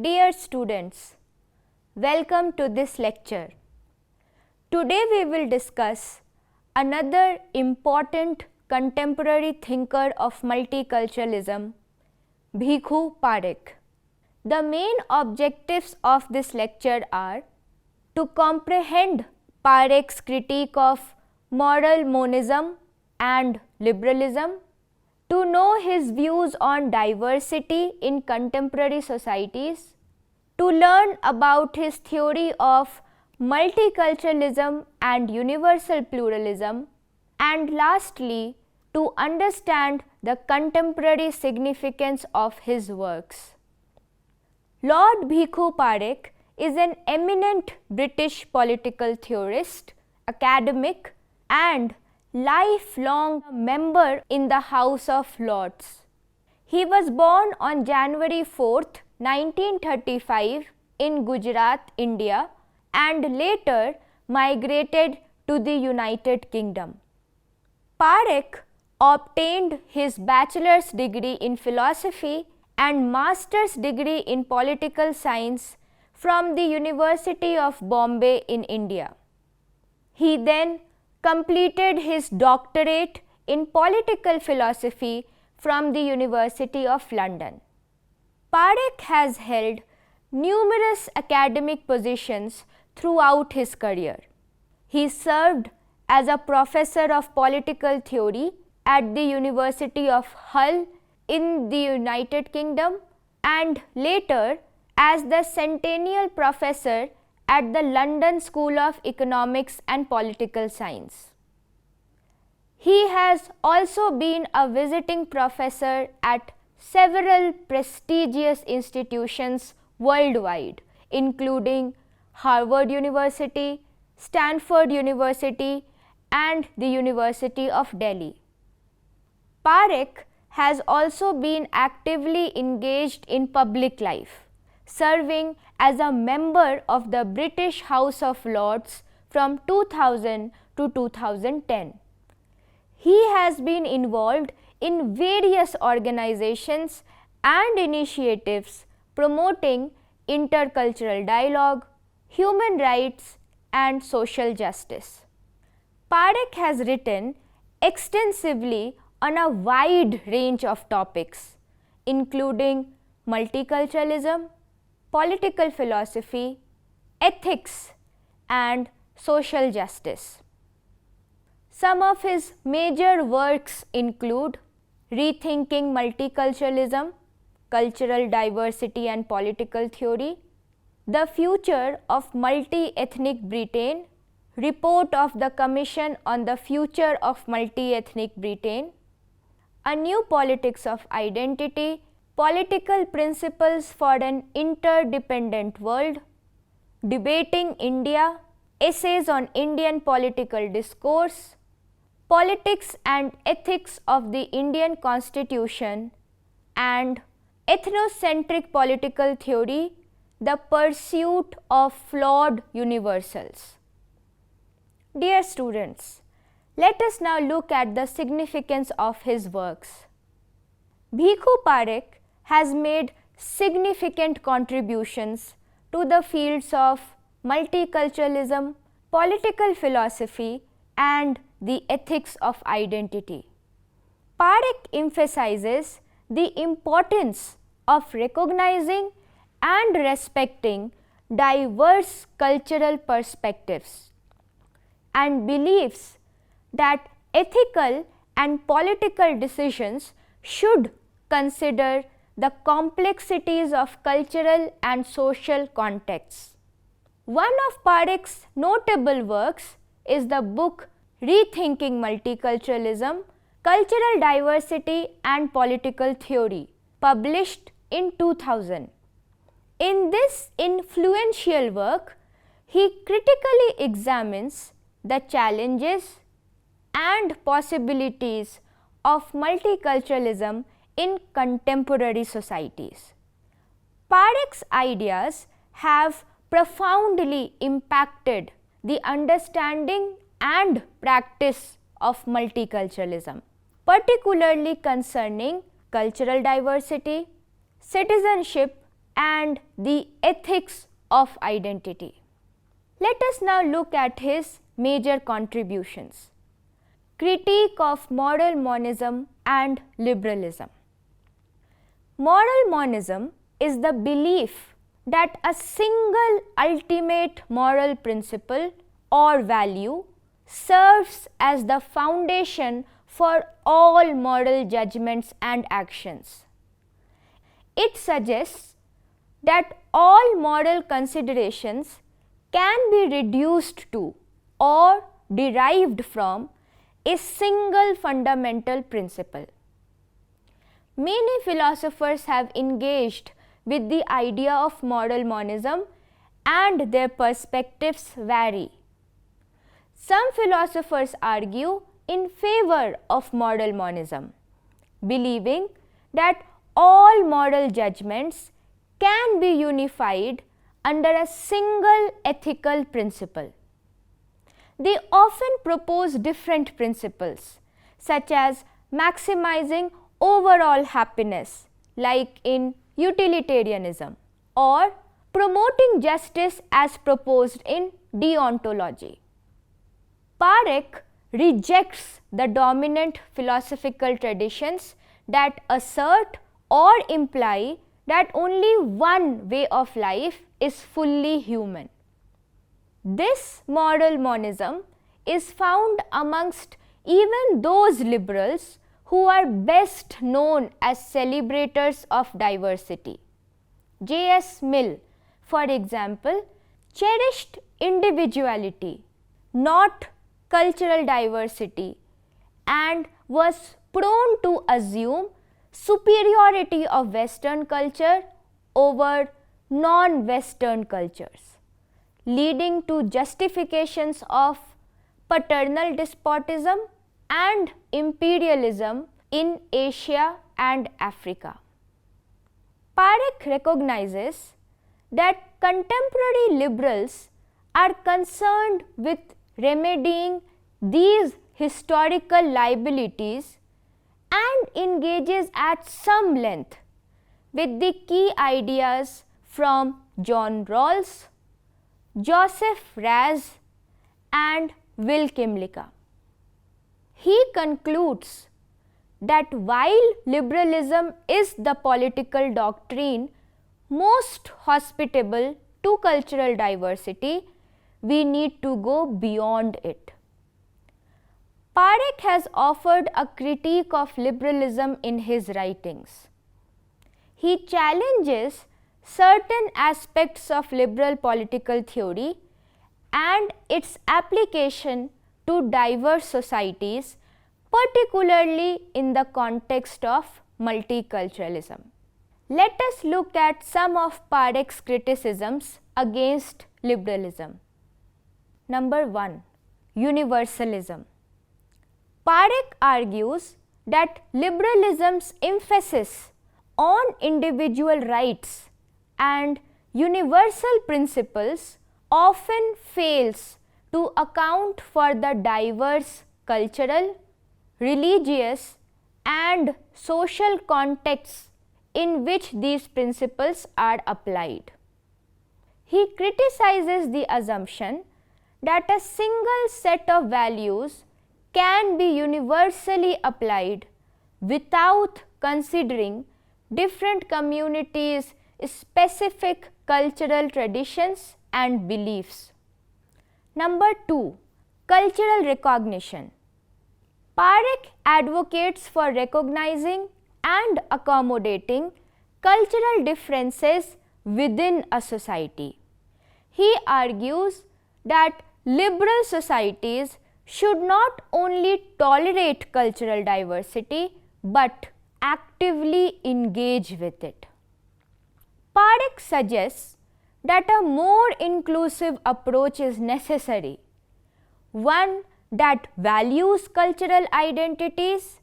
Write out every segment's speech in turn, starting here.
Dear students, welcome to this lecture. Today we will discuss another important contemporary thinker of multiculturalism, Bhikhu Parekh. The main objectives of this lecture are to comprehend Parekh's critique of moral monism and liberalism, to know his views on diversity in contemporary societies, to learn about his theory of multiculturalism and universal pluralism, and lastly, to understand the contemporary significance of his works. Lord Bhikhu Parekh is an eminent British political theorist, academic, and lifelong member in the House of Lords. He was born on January 4th, 1935 in Gujarat, India, and later migrated to the United Kingdom. Parekh obtained his bachelor's degree in philosophy and master's degree in political science from the University of Bombay in India. He then completed his doctorate in political philosophy from the University of London. Parekh has held numerous academic positions throughout his career. He served as a professor of political theory at the University of Hull in the United Kingdom and later as the Centennial Professor at the London School of Economics and Political Science. He has also been a visiting professor at several prestigious institutions worldwide, including Harvard University, Stanford University, and the University of Delhi. Parekh has also been actively engaged in public life, serving as a member of the British House of Lords from 2000 to 2010. He has been involved in various organizations and initiatives promoting intercultural dialogue, human rights, and social justice. Parekh has written extensively on a wide range of topics, including multiculturalism, political philosophy, ethics, and social justice. Some of his major works include Rethinking Multiculturalism, Cultural Diversity and Political Theory, The Future of Multi-Ethnic Britain, Report of the Commission on the Future of Multi-Ethnic Britain, A New Politics of Identity, Political Principles for an Interdependent World, Debating India, Essays on Indian Political Discourse, Politics and Ethics of the Indian Constitution, and Ethnocentric Political Theory, The Pursuit of Flawed Universals. Dear students, let us now look at the significance of his works. Bhikhu Parekh has made significant contributions to the fields of multiculturalism, political philosophy, and the ethics of identity. Parekh emphasizes the importance of recognizing and respecting diverse cultural perspectives and believes that ethical and political decisions should consider the complexities of cultural and social contexts. One of Parekh's notable works is the book Rethinking Multiculturalism, Cultural Diversity and Political Theory, published in 2000. In this influential work, he critically examines the challenges and possibilities of multiculturalism in contemporary societies. Parekh's ideas have profoundly impacted the understanding and practice of multiculturalism, particularly concerning cultural diversity, citizenship, and the ethics of identity. Let us now look at his major contributions. Critique of moral monism and liberalism. Moral monism is the belief that a single ultimate moral principle or value serves as the foundation for all moral judgments and actions. It suggests that all moral considerations can be reduced to or derived from a single fundamental principle. Many philosophers have engaged with the idea of moral monism and their perspectives vary. Some philosophers argue in favor of moral monism, believing that all moral judgments can be unified under a single ethical principle. They often propose different principles, such as maximizing overall happiness, like in utilitarianism, or promoting justice as proposed in deontology. Parekh rejects the dominant philosophical traditions that assert or imply that only one way of life is fully human. This moral monism is found amongst even those liberals who are best known as celebrators of diversity. J.S. Mill, for example, cherished individuality, not cultural diversity, and was prone to assume superiority of Western culture over non-Western cultures, leading to justifications of paternal despotism and imperialism in Asia and Africa. Parekh recognizes that contemporary liberals are concerned with remedying these historical liabilities and engages at some length with the key ideas from John Rawls, Joseph Raz, and Will Kymlicka. He concludes that while liberalism is the political doctrine most hospitable to cultural diversity, we need to go beyond it. Parekh has offered a critique of liberalism in his writings. He challenges certain aspects of liberal political theory and its application to diverse societies, particularly in the context of multiculturalism. Let us look at some of Parekh's criticisms against liberalism. Number 1. Universalism. Parekh argues that liberalism's emphasis on individual rights and universal principles often fails to account for the diverse cultural, religious, and social contexts in which these principles are applied. He criticizes the assumption that a single set of values can be universally applied without considering different communities' specific cultural traditions and beliefs. Number 2. Cultural recognition. Parekh advocates for recognizing and accommodating cultural differences within a society. He argues that liberal societies should not only tolerate cultural diversity but actively engage with it. Parekh suggests that a more inclusive approach is necessary, one that values cultural identities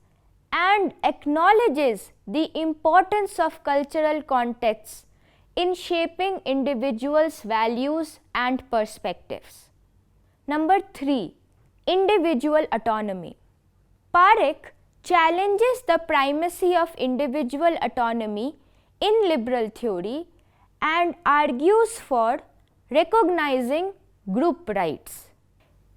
and acknowledges the importance of cultural contexts in shaping individuals' values and perspectives. Number 3. Individual autonomy. Parekh challenges the primacy of individual autonomy in liberal theory and argues for recognizing group rights.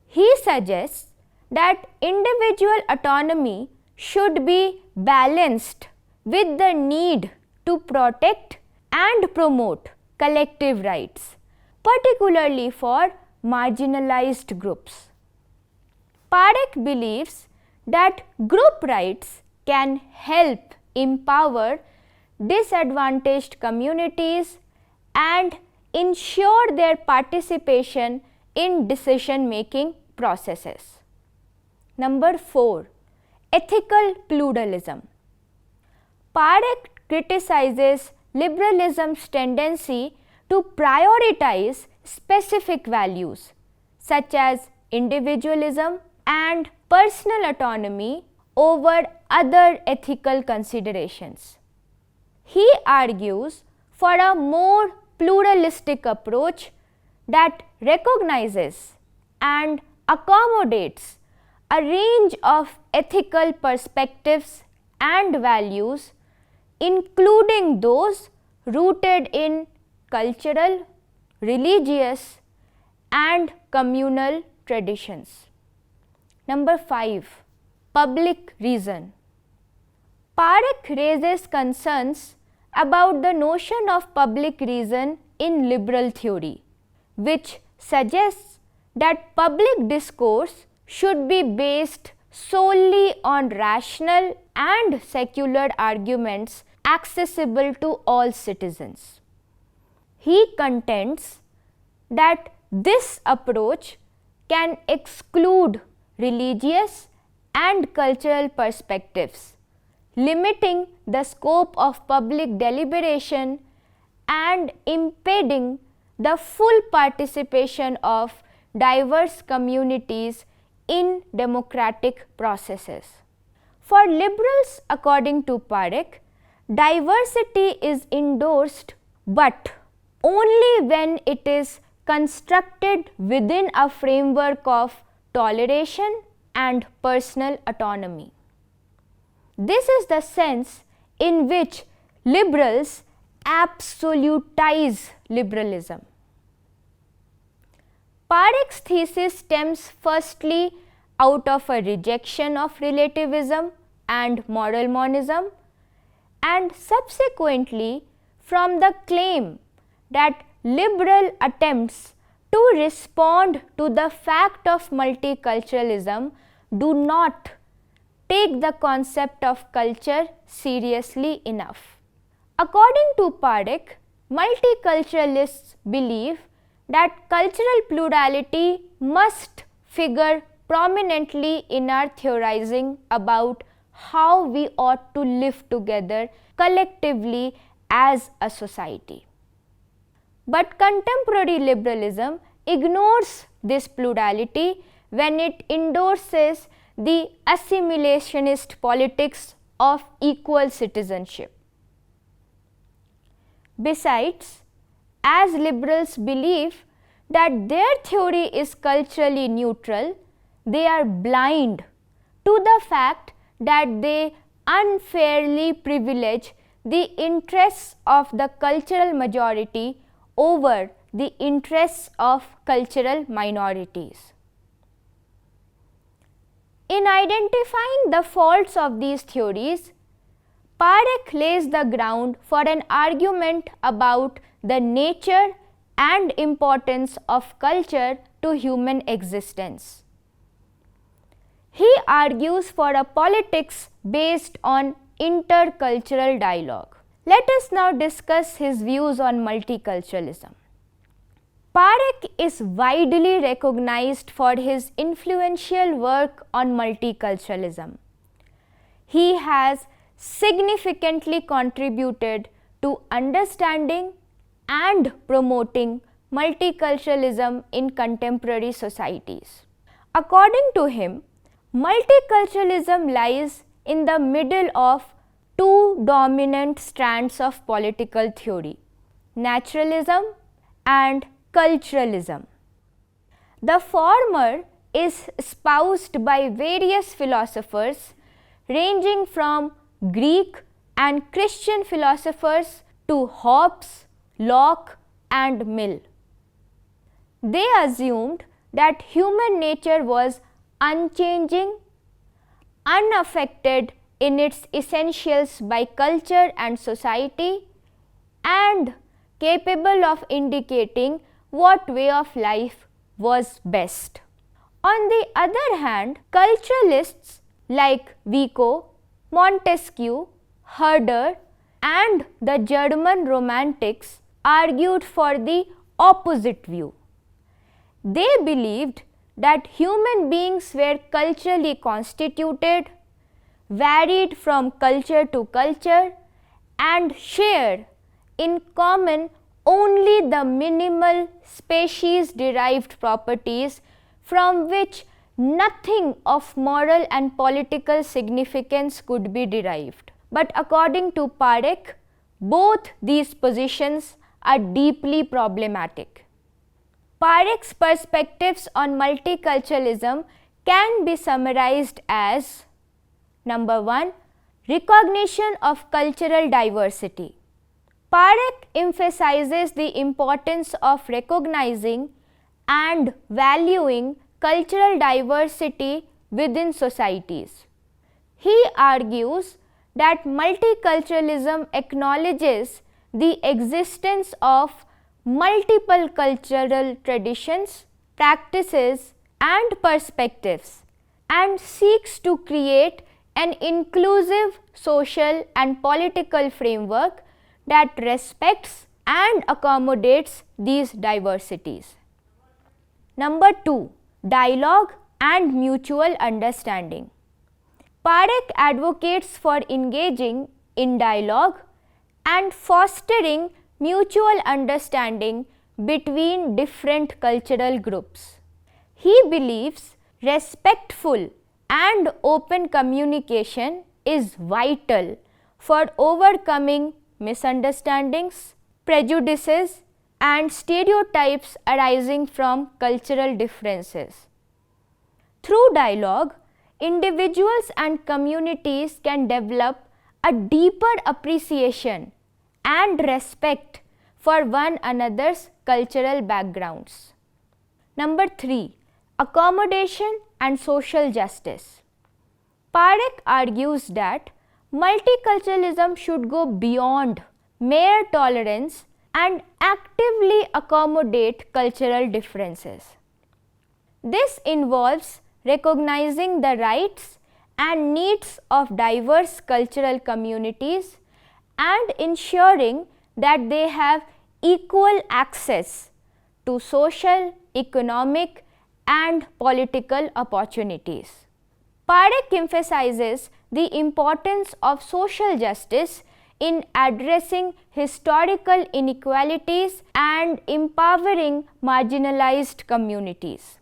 He suggests that individual autonomy should be balanced with the need to protect and promote collective rights, particularly for marginalized groups. Parekh believes that group rights can help empower disadvantaged communities and ensure their participation in decision-making processes. Number 4. Ethical pluralism. Parekh criticizes liberalism's tendency to prioritize specific values such as individualism and personal autonomy over other ethical considerations. He argues for a more pluralistic approach that recognizes and accommodates a range of ethical perspectives and values, including those rooted in cultural, religious, and communal traditions. Number 5. Public reason. Parekh raises concerns about the notion of public reason in liberal theory, which suggests that public discourse should be based solely on rational and secular arguments accessible to all citizens. He contends that this approach can exclude religious and cultural perspectives, limiting the scope of public deliberation and impeding the full participation of diverse communities in democratic processes. For liberals, according to Parekh, diversity is endorsed but only when it is constructed within a framework of toleration and personal autonomy. This is the sense in which liberals absolutize liberalism. Parekh's thesis stems firstly out of a rejection of relativism and moral monism, and subsequently from the claim that liberal attempts to respond to the fact of multiculturalism do not take the concept of culture seriously enough. According to Parekh, multiculturalists believe that cultural plurality must figure prominently in our theorizing about how we ought to live together collectively as a society. But contemporary liberalism ignores this plurality when it endorses the assimilationist politics of equal citizenship. Besides, as liberals believe that their theory is culturally neutral, they are blind to the fact that they unfairly privilege the interests of the cultural majority over the interests of cultural minorities. In identifying the faults of these theories, Parekh lays the ground for an argument about the nature and importance of culture to human existence. He argues for a politics based on intercultural dialogue. Let us now discuss his views on multiculturalism. Parekh is widely recognized for his influential work on multiculturalism. He has significantly contributed to understanding and promoting multiculturalism in contemporary societies. According to him, multiculturalism lies in the middle of two dominant strands of political theory: naturalism and culturalism. The former is espoused by various philosophers ranging from Greek and Christian philosophers to Hobbes, Locke and Mill. They assumed that human nature was unchanging, unaffected in its essentials by culture and society, and capable of indicating what way of life was best. On the other hand, culturalists like Vico, Montesquieu, Herder, and the German Romantics argued for the opposite view. They believed that human beings were culturally constituted, varied from culture to culture, and shared in common only the minimal species derived properties from which nothing of moral and political significance could be derived. But according to Parekh, both these positions are deeply problematic. Parekh's perspectives on multiculturalism can be summarized as: number 1, recognition of cultural diversity. Parekh emphasizes the importance of recognizing and valuing cultural diversity within societies. He argues that multiculturalism acknowledges the existence of multiple cultural traditions, practices, and perspectives, and seeks to create an inclusive social and political framework that respects and accommodates these diversities. Number 2, dialogue and mutual understanding. Parekh advocates for engaging in dialogue and fostering mutual understanding between different cultural groups. He believes respectful and open communication is vital for overcoming misunderstandings, prejudices, and stereotypes arising from cultural differences. Through dialogue, individuals and communities can develop a deeper appreciation and respect for one another's cultural backgrounds. Number 3, accommodation and social justice. Parekh argues that multiculturalism should go beyond mere tolerance and actively accommodate cultural differences. This involves recognizing the rights and needs of diverse cultural communities and ensuring that they have equal access to social, economic, and political opportunities. Parekh emphasizes the importance of social justice in addressing historical inequalities and empowering marginalized communities.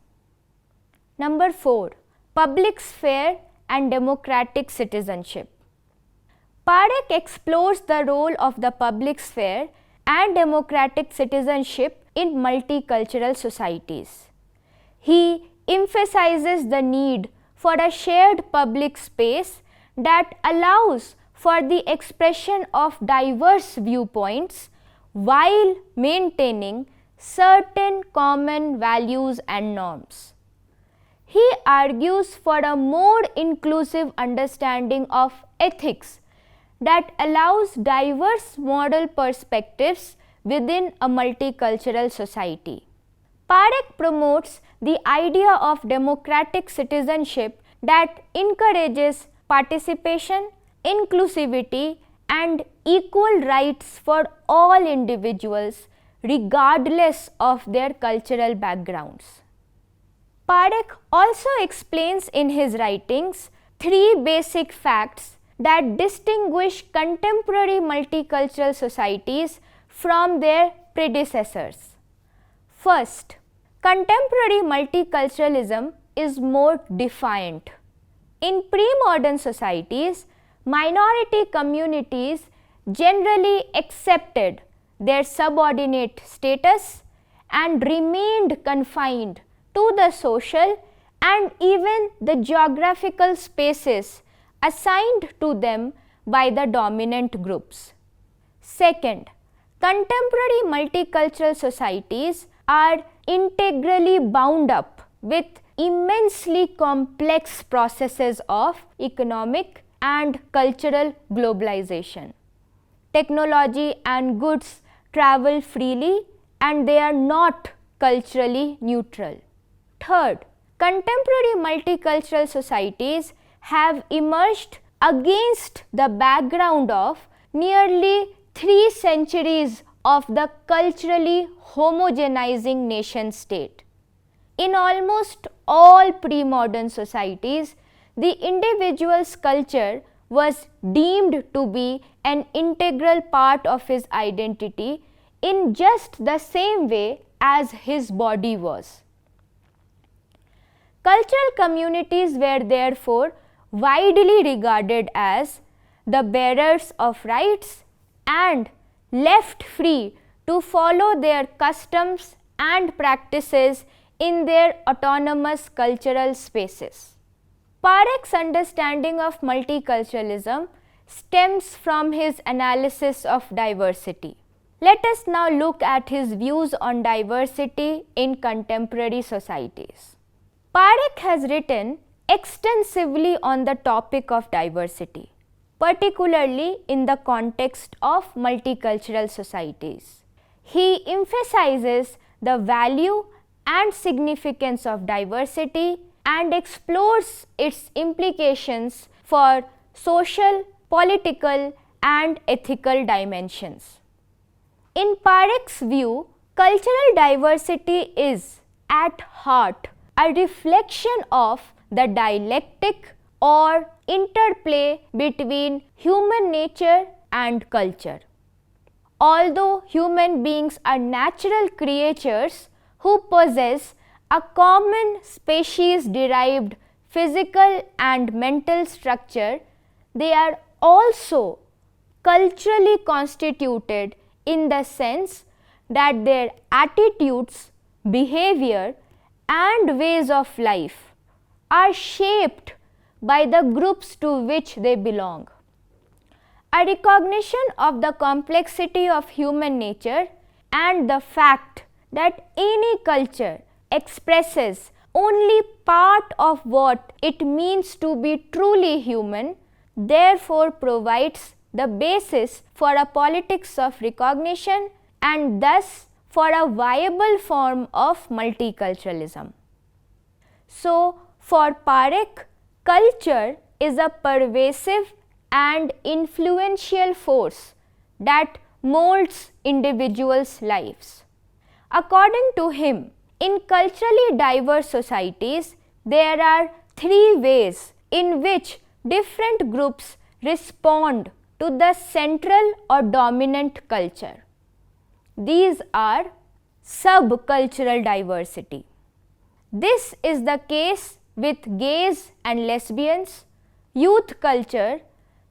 Number 4, public sphere and democratic citizenship. Parekh explores the role of the public sphere and democratic citizenship in multicultural societies. He emphasizes the need for a shared public space that allows for the expression of diverse viewpoints while maintaining certain common values and norms. He argues for a more inclusive understanding of ethics that allows diverse moral perspectives within a multicultural society. Parekh promotes the idea of democratic citizenship that encourages participation, inclusivity, and equal rights for all individuals regardless of their cultural backgrounds. Parekh also explains in his writings 3 basic facts that distinguish contemporary multicultural societies from their predecessors. First, contemporary multiculturalism is more defiant. In pre-modern societies, minority communities generally accepted their subordinate status and remained confined to the social and even the geographical spaces assigned to them by the dominant groups. Second, contemporary multicultural societies are integrally bound up with immensely complex processes of economic and cultural globalization. Technology and goods travel freely and they are not culturally neutral. Third, contemporary multicultural societies have emerged against the background of nearly 3 centuries of the culturally homogenizing nation state. In almost all pre-modern societies, the individual's culture was deemed to be an integral part of his identity in just the same way as his body was. Cultural communities were therefore widely regarded as the bearers of rights and left free to follow their customs and practices in their autonomous cultural spaces. Parekh's understanding of multiculturalism stems from his analysis of diversity. Let us now look at his views on diversity in contemporary societies. Parekh has written extensively on the topic of diversity, particularly in the context of multicultural societies. He emphasizes the value and significance of diversity and explores its implications for social, political, and ethical dimensions. In Parekh's view, cultural diversity is, at heart, a reflection of the dialectic or interplay between human nature and culture. Although human beings are natural creatures who possess a common species-derived physical and mental structure, they are also culturally constituted in the sense that their attitudes, behavior, and ways of life are shaped by the groups to which they belong. A recognition of the complexity of human nature and the fact that any culture expresses only part of what it means to be truly human, therefore provides the basis for a politics of recognition and thus for a viable form of multiculturalism. So, for Parekh, culture is a pervasive and influential force that molds individuals' lives. According to him, in culturally diverse societies, there are 3 ways in which different groups respond to the central or dominant culture. These are subcultural diversity. This is the case with gays and lesbians, youth culture,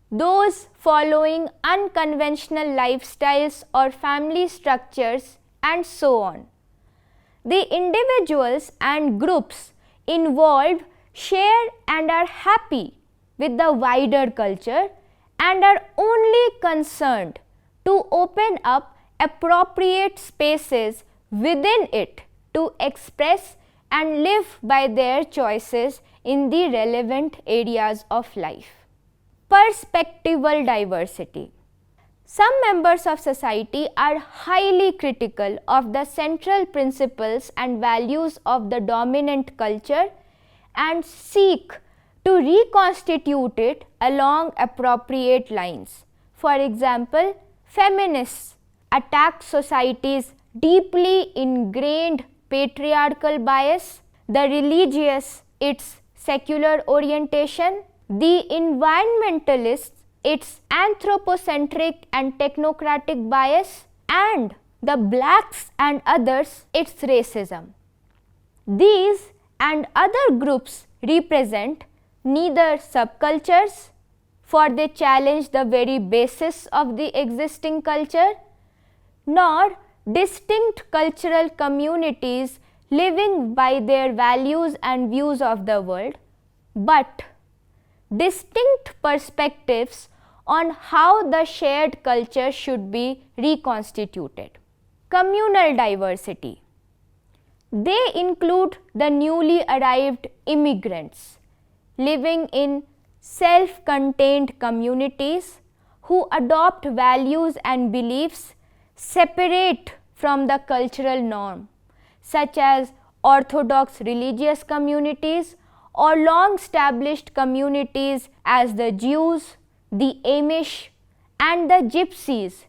those following unconventional lifestyles or family structures, and so on. The individuals and groups involved share and are happy with the wider culture and are only concerned to open up appropriate spaces within it to express and live by their choices in the relevant areas of life. Perspectival diversity. Some members of society are highly critical of the central principles and values of the dominant culture and seek to reconstitute it along appropriate lines. For example, feminists attack society's deeply ingrained patriarchal bias, the religious its secular orientation, the environmentalists its anthropocentric and technocratic bias, and the blacks and others its racism. These and other groups represent neither subcultures, for they challenge the very basis of the existing culture, nor distinct cultural communities living by their values and views of the world, but distinct perspectives on how the shared culture should be reconstituted. Communal diversity. They include the newly arrived immigrants living in self-contained communities who adopt values and beliefs separate from the cultural norm, such as orthodox religious communities or long-established communities as the Jews, the Amish, and the Gypsies,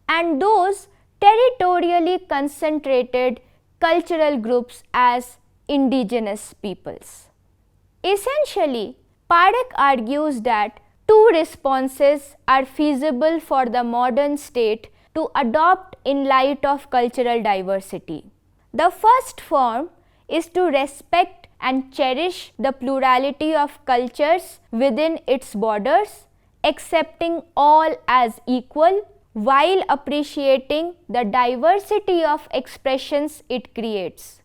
and those territorially concentrated cultural groups as indigenous peoples. Essentially, Parekh argues that two responses are feasible for the modern state to adopt in light of cultural diversity. The first form is to respect and cherish the plurality of cultures within its borders, accepting all as equal while appreciating the diversity of expressions it creates.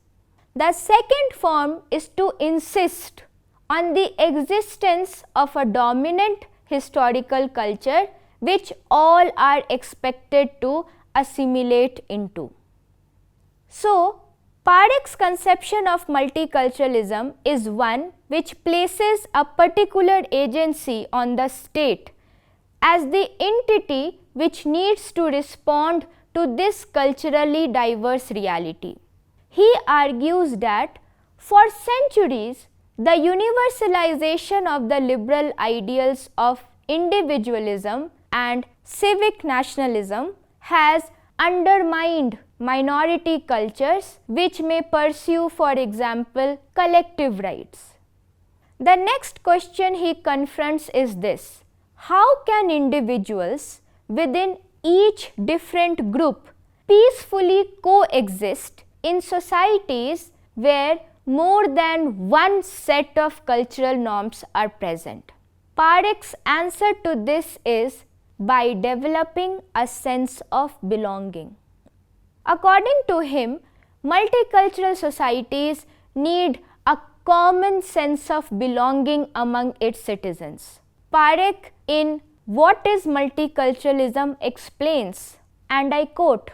The second form is to insist on the existence of a dominant historical culture which all are expected to assimilate into. So, Parekh's conception of multiculturalism is one which places a particular agency on the state as the entity which needs to respond to this culturally diverse reality. He argues that for centuries, the universalization of the liberal ideals of individualism and civic nationalism has undermined minority cultures which may pursue, for example, collective rights. The next question he confronts is this: how can individuals within each different group peacefully coexist in societies where more than one set of cultural norms are present? Parekh's answer to this is by developing a sense of belonging. According to him, multicultural societies need a common sense of belonging among its citizens. Parekh in What is Multiculturalism explains, and I quote,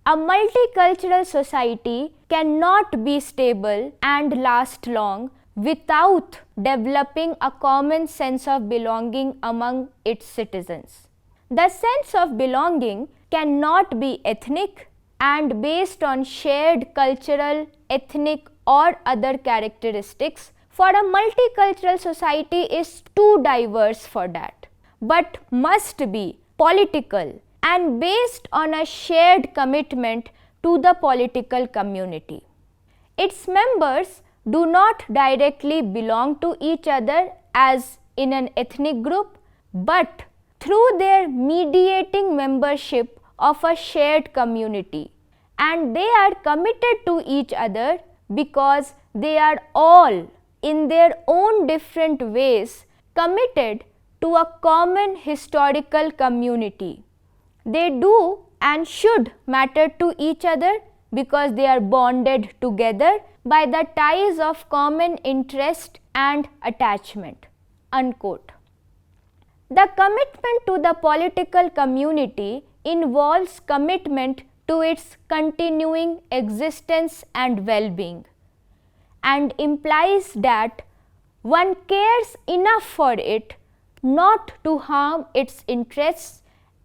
"A multicultural society cannot be stable and last long without developing a common sense of belonging among its citizens. The sense of belonging cannot be ethnic and based on shared cultural, ethnic or other characteristics, for a multicultural society is too diverse for that, but must be political and based on a shared commitment to the political community. Its members do not directly belong to each other as in an ethnic group, but through their mediating membership of a shared community, and they are committed to each other because they are all in their own different ways committed to a common historical community. They do and should matter to each other because they are bonded together by the ties of common interest and attachment." Unquote. The commitment to the political community involves commitment to its continuing existence and well-being, and implies that one cares enough for it not to harm its interests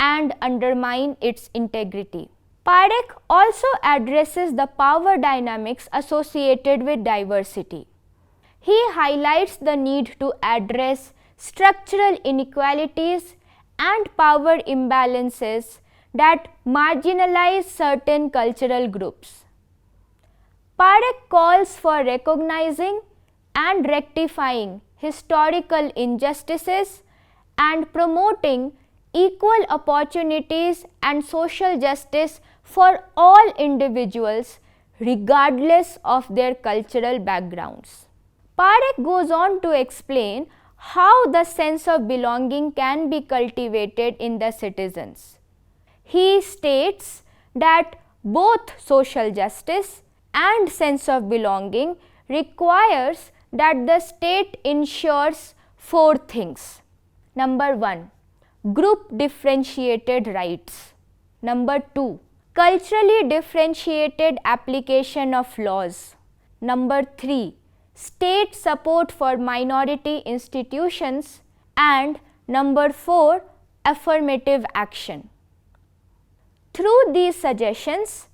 and undermine its integrity. Parekh also addresses the power dynamics associated with diversity. He highlights the need to address structural inequalities and power imbalances that marginalize certain cultural groups. Parekh calls for recognizing and rectifying historical injustices and promoting equal opportunities and social justice for all individuals regardless of their cultural backgrounds. Parekh goes on to explain how the sense of belonging can be cultivated in the citizens. He states that both social justice and sense of belonging requires that the state ensures 4 things. Number 1, group differentiated rights. Number 2, culturally differentiated application of laws. Number 3, state support for minority institutions. And number 4, affirmative action. Through these suggestions,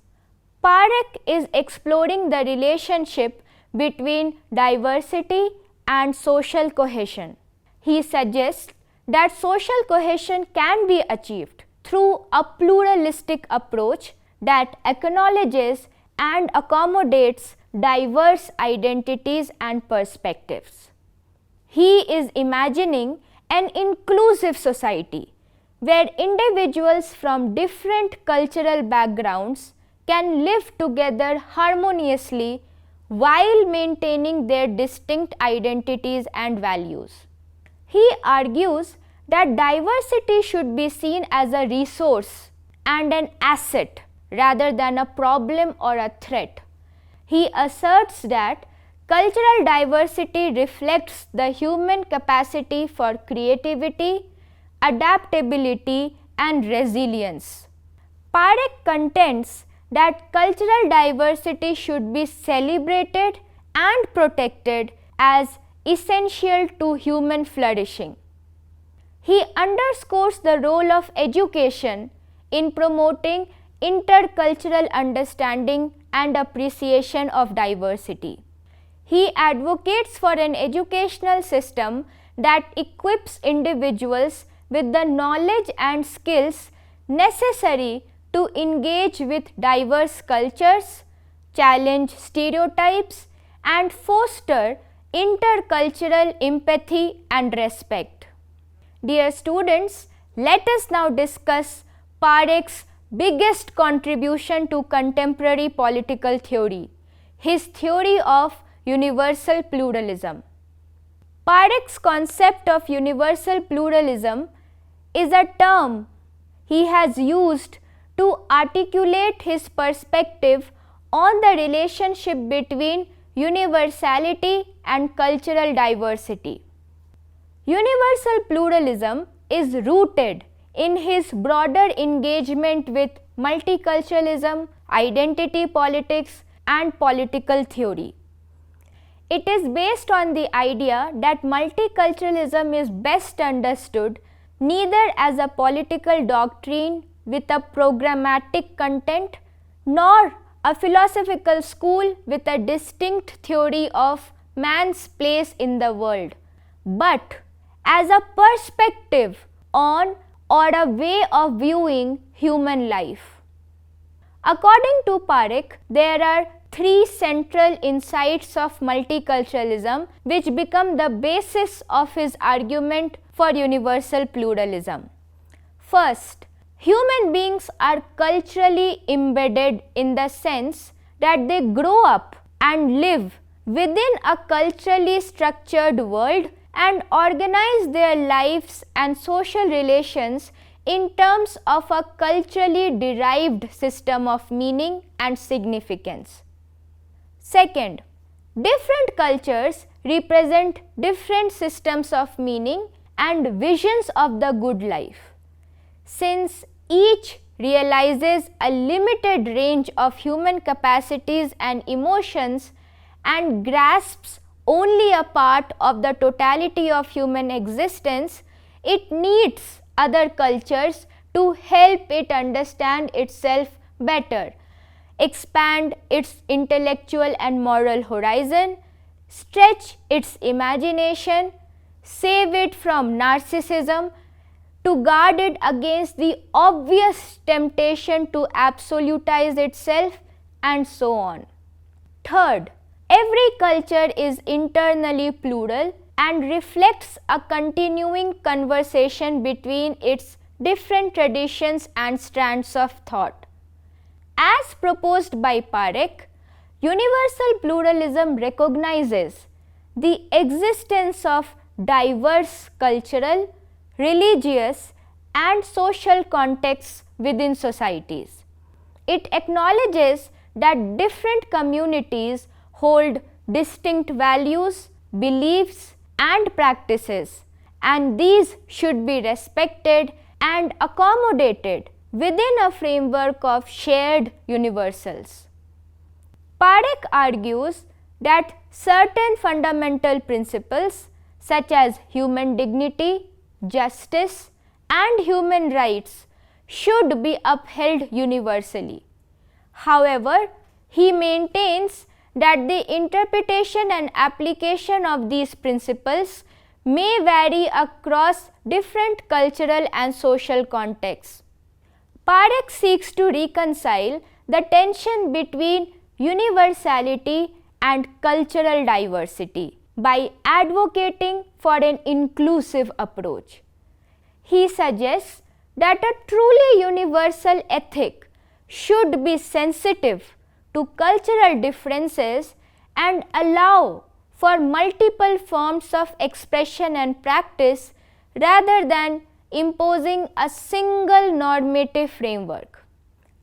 Parekh is exploring the relationship between diversity and social cohesion. He suggests that social cohesion can be achieved through a pluralistic approach that acknowledges and accommodates diverse identities and perspectives. He is imagining an inclusive society where individuals from different cultural backgrounds can live together harmoniously while maintaining their distinct identities and values. He argues that diversity should be seen as a resource and an asset rather than a problem or a threat. He asserts that cultural diversity reflects the human capacity for creativity, adaptability, and resilience. Parekh contends that cultural diversity should be celebrated and protected as essential to human flourishing. He underscores the role of education in promoting intercultural understanding and appreciation of diversity. He advocates for an educational system that equips individuals with the knowledge and skills necessary to engage with diverse cultures, challenge stereotypes, and foster intercultural empathy and respect. Dear students, let us now discuss Parekh's biggest contribution to contemporary political theory, his theory of universal pluralism. Parekh's concept of universal pluralism is a term he has used to articulate his perspective on the relationship between universality and cultural diversity. Universal pluralism is rooted in his broader engagement with multiculturalism, identity politics, and political theory. It is based on the idea that multiculturalism is best understood neither as a political doctrine with a programmatic content nor a philosophical school with a distinct theory of man's place in the world, but as a perspective on or a way of viewing human life. According to Parekh, there are three central insights of multiculturalism which become the basis of his argument for universal pluralism. First, human beings are culturally embedded in the sense that they grow up and live within a culturally structured world and organize their lives and social relations in terms of a culturally derived system of meaning and significance. Second, different cultures represent different systems of meaning and visions of the good life. Since each realizes a limited range of human capacities and emotions and grasps only a part of the totality of human existence, it needs other cultures to help it understand itself better, expand its intellectual and moral horizon, stretch its imagination, save it from narcissism, to guard it against the obvious temptation to absolutize itself, and so on. Third, every culture is internally plural and reflects a continuing conversation between its different traditions and strands of thought. As proposed by Parekh, universal pluralism recognizes the existence of diverse cultural, religious, and social contexts within societies. It acknowledges that different communities hold distinct values, beliefs, and practices, and these should be respected and accommodated within a framework of shared universals. Parekh argues that certain fundamental principles such as human dignity, justice, and human rights should be upheld universally. However, he maintains that the interpretation and application of these principles may vary across different cultural and social contexts. Parekh seeks to reconcile the tension between universality and cultural diversity by advocating for an inclusive approach. He suggests that a truly universal ethic should be sensitive to cultural differences and allow for multiple forms of expression and practice rather than imposing a single normative framework.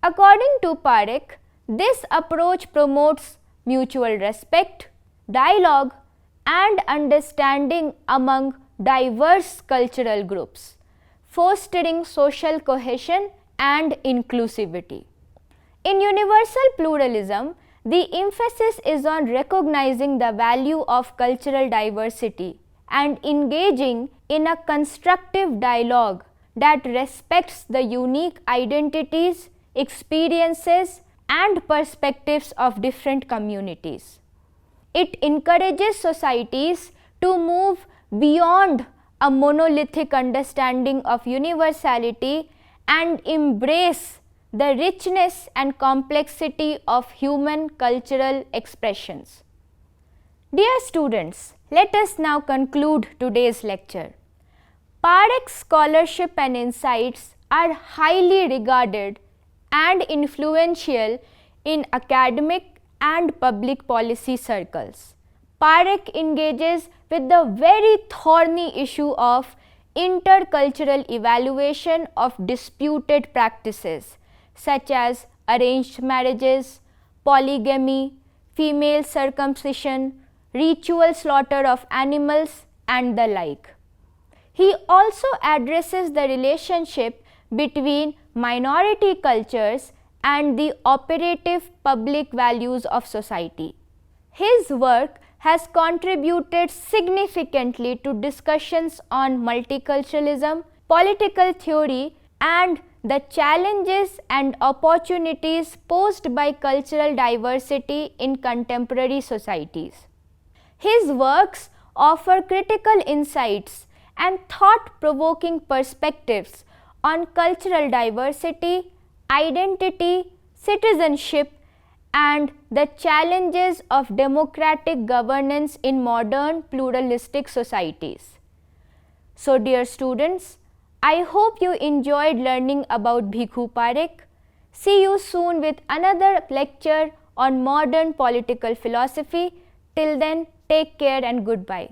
According to Parekh, this approach promotes mutual respect, dialogue, and understanding among diverse cultural groups, fostering social cohesion and inclusivity. In universal pluralism, the emphasis is on recognizing the value of cultural diversity and engaging in a constructive dialogue that respects the unique identities, experiences, and perspectives of different communities. It encourages societies to move beyond a monolithic understanding of universality and embrace the richness and complexity of human cultural expressions. Dear students, let us now conclude today's lecture. Parekh's scholarship and insights are highly regarded and influential in academic and public policy circles. Parekh engages with the very thorny issue of intercultural evaluation of disputed practices such as arranged marriages, polygamy, female circumcision, ritual slaughter of animals, and the like. He also addresses the relationship between minority cultures and the operative public values of society. His work has contributed significantly to discussions on multiculturalism, political theory, and the challenges and opportunities posed by cultural diversity in contemporary societies. His works offer critical insights and thought-provoking perspectives on cultural diversity, identity, citizenship, and the challenges of democratic governance in modern pluralistic societies. So, dear students, I hope you enjoyed learning about Bhikhu Parekh. See you soon with another lecture on modern political philosophy. Till then, take care and goodbye.